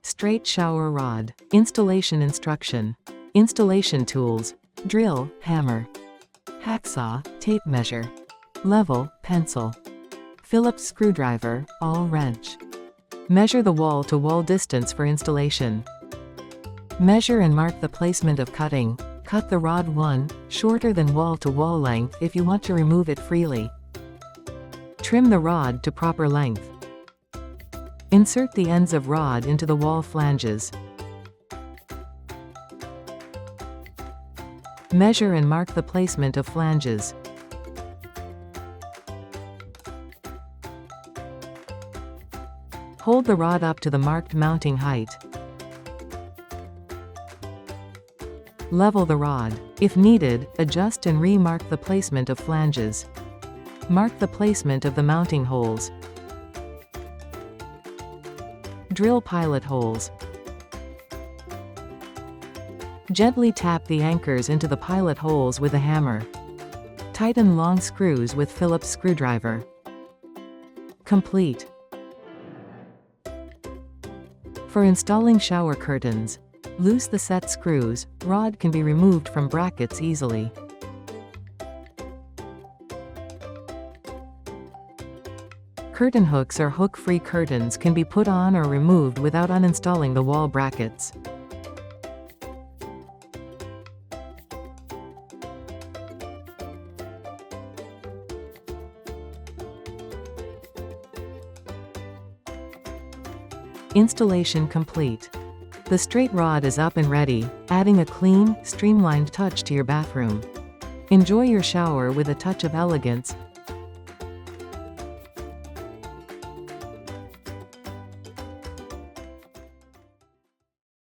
Straight shower rod. Installation instruction. Installation tools. Drill, hammer. Hacksaw, tape measure. Level, pencil. Phillips screwdriver, awl wrench. Measure the wall-to-wall distance for installation. Measure and mark the placement of cutting. Cut the rod 1, shorter than wall-to-wall length if you want to remove it freely. Trim the rod to proper length. Insert the ends of rod into the wall flanges. Measure and mark the placement of flanges. Hold the rod up to the marked mounting height. Level the rod. If needed, adjust and re-mark the placement of flanges. Mark the placement of the mounting holes. Drill pilot holes. Gently tap the anchors into the pilot holes with a hammer. Tighten long screws with Phillips screwdriver. Complete. For installing shower curtains, loose the set screws. Rod can be removed from brackets easily. Curtain hooks or hook-free curtains can be put on or removed without uninstalling the wall brackets. Installation complete. The straight rod is up and ready, adding a clean, streamlined touch to your bathroom. Enjoy your shower with a touch of elegance,